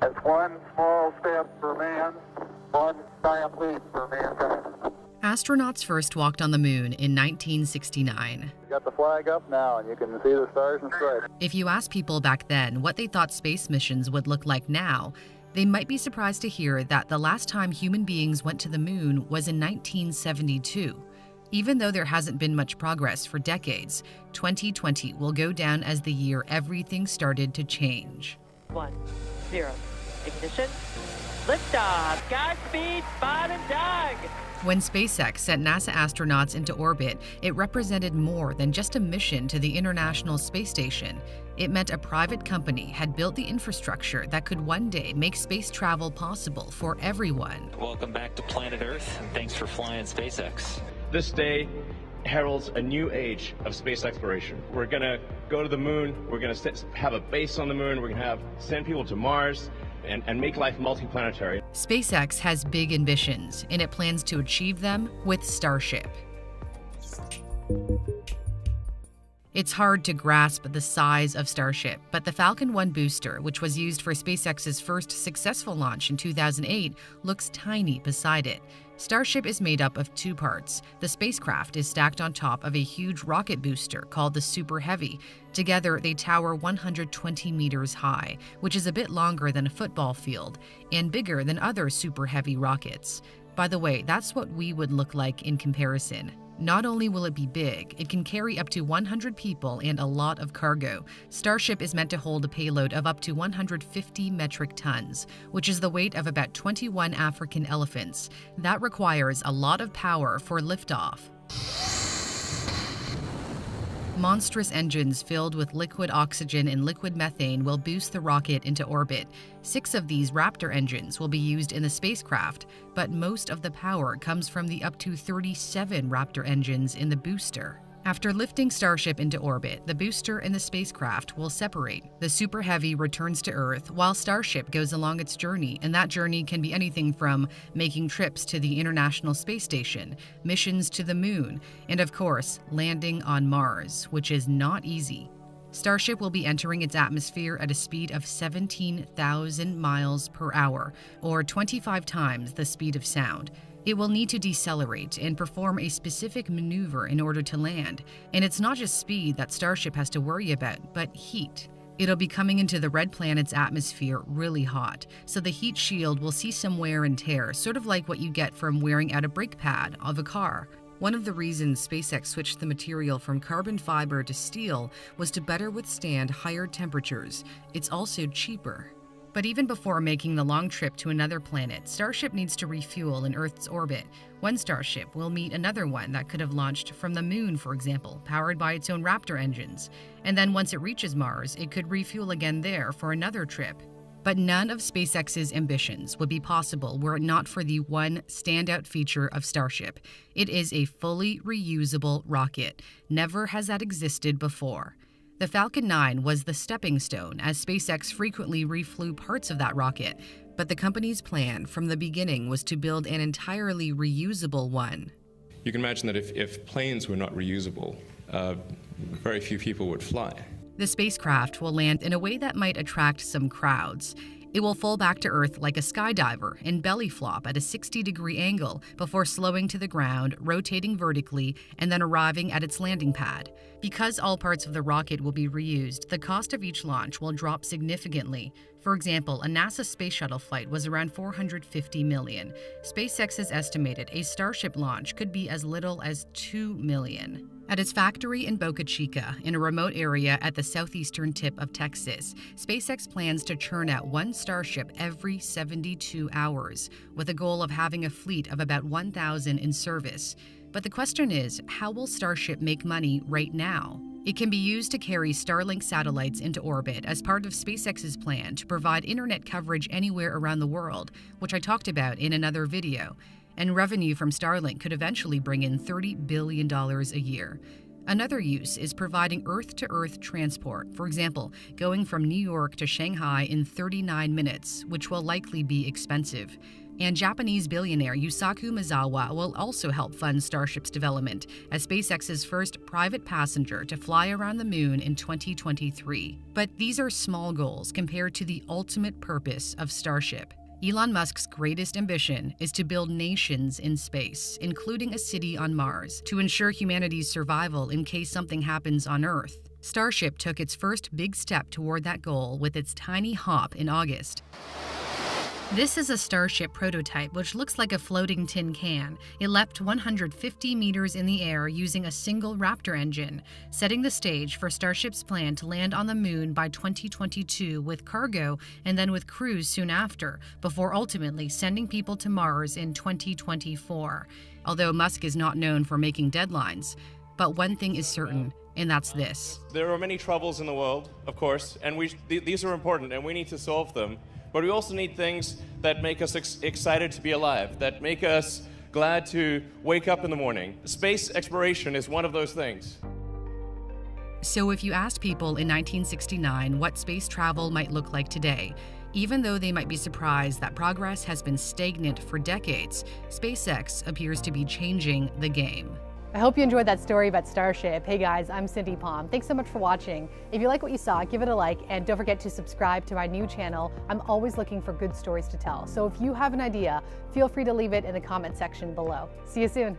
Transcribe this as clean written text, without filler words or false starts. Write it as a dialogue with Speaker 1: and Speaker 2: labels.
Speaker 1: It's one small step for man, one giant leap for mankind.
Speaker 2: Astronauts first walked on the moon in 1969.
Speaker 1: You got the flag up now, and you can see the stars and stripes.
Speaker 2: If you ask people back then what they thought space missions would look like now, they might be surprised to hear that the last time human beings went to the moon was in 1972. Even though there hasn't been much progress for decades, 2020 will go down as the year everything started to change.
Speaker 3: 1, 0, ignition, liftoff, Godspeed, Bob and Doug.
Speaker 2: When SpaceX sent NASA astronauts into orbit, it represented more than just a mission to the International Space Station. It meant a private company had built the infrastructure that could one day make space travel possible for everyone.
Speaker 4: Welcome back to planet Earth, and thanks for flying SpaceX.
Speaker 5: This day heralds a new age of space exploration. We're going to go to the moon, we're going to have a base on the moon, we're going to send people to Mars, and make life multiplanetary.
Speaker 2: SpaceX has big ambitions, and it plans to achieve them with Starship. It's hard to grasp the size of Starship, but the Falcon 1 booster, which was used for SpaceX's first successful launch in 2008, looks tiny beside it. Starship is made up of two parts. The spacecraft is stacked on top of a huge rocket booster called the Super Heavy. Together, they tower 120 meters high, which is a bit longer than a football field, and bigger than other Super Heavy rockets. By the way, that's what we would look like in comparison. Not only will it be big, it can carry up to 100 people and a lot of cargo. Starship is meant to hold a payload of up to 150 metric tons, which is the weight of about 21 African elephants. That requires a lot of power for liftoff. Monstrous engines filled with liquid oxygen and liquid methane will boost the rocket into orbit. 6 of these Raptor engines will be used in the spacecraft, but most of the power comes from the up to 37 Raptor engines in the booster. After lifting Starship into orbit, the booster and the spacecraft will separate. The Super Heavy returns to Earth while Starship goes along its journey, and that journey can be anything from making trips to the International Space Station, missions to the Moon, and of course, landing on Mars, which is not easy. Starship will be entering its atmosphere at a speed of 17,000 miles per hour, or 25 times the speed of sound. It will need to decelerate and perform a specific maneuver in order to land. And it's not just speed that Starship has to worry about, but heat. It'll be coming into the red planet's atmosphere really hot, so the heat shield will see some wear and tear, sort of like what you get from wearing out a brake pad of a car. One of the reasons SpaceX switched the material from carbon fiber to steel was to better withstand higher temperatures. It's also cheaper. But even before making the long trip to another planet, Starship needs to refuel in Earth's orbit. One Starship will meet another one that could have launched from the Moon, for example, powered by its own Raptor engines. And then once it reaches Mars, it could refuel again there for another trip. But none of SpaceX's ambitions would be possible were it not for the one standout feature of Starship. It is a fully reusable rocket. Never has that existed before. The Falcon 9 was the stepping stone, as SpaceX frequently reflew parts of that rocket, but the company's plan from the beginning was to build an entirely reusable one.
Speaker 6: You can imagine that if planes were not reusable, very few people would fly.
Speaker 2: The spacecraft will land in a way that might attract some crowds. It will fall back to Earth like a skydiver and belly flop at a 60-degree angle before slowing to the ground, rotating vertically, and then arriving at its landing pad. Because all parts of the rocket will be reused, the cost of each launch will drop significantly. For example, a NASA space shuttle flight was around $450 million. SpaceX has estimated a Starship launch could be as little as $2 million. At its factory in Boca Chica, in a remote area at the southeastern tip of Texas, SpaceX plans to churn out one Starship every 72 hours, with a goal of having a fleet of about 1,000 in service. But the question is, how will Starship make money right now? It can be used to carry Starlink satellites into orbit as part of SpaceX's plan to provide internet coverage anywhere around the world, which I talked about in another video. And revenue from Starlink could eventually bring in $30 billion a year. Another use is providing Earth-to-Earth transport, for example, going from New York to Shanghai in 39 minutes, which will likely be expensive. And Japanese billionaire Yusaku Maezawa will also help fund Starship's development as SpaceX's first private passenger to fly around the moon in 2023. But these are small goals compared to the ultimate purpose of Starship. Elon Musk's greatest ambition is to build nations in space, including a city on Mars, to ensure humanity's survival in case something happens on Earth. Starship took its first big step toward that goal with its tiny hop in August. This is a Starship prototype, which looks like a floating tin can. It leapt 150 meters in the air using a single Raptor engine, setting the stage for Starship's plan to land on the moon by 2022 with cargo and then with crews soon after, before ultimately sending people to Mars in 2024. Although Musk is not known for making deadlines. But one thing is certain, and that's this.
Speaker 5: There are many troubles in the world, of course, and these are important, and we need to solve them. But we also need things that make us excited to be alive, that make us glad to wake up in the morning. Space exploration is one of those things.
Speaker 2: So if you asked people in 1969 what space travel might look like today, even though they might be surprised that progress has been stagnant for decades, SpaceX appears to be changing the game.
Speaker 7: I hope you enjoyed that story about Starship. Hey guys, I'm Cindy Palm. Thanks so much for watching. If you like what you saw, give it a like, and don't forget to subscribe to my new channel. I'm always looking for good stories to tell. So if you have an idea, feel free to leave it in the comment section below. See you soon.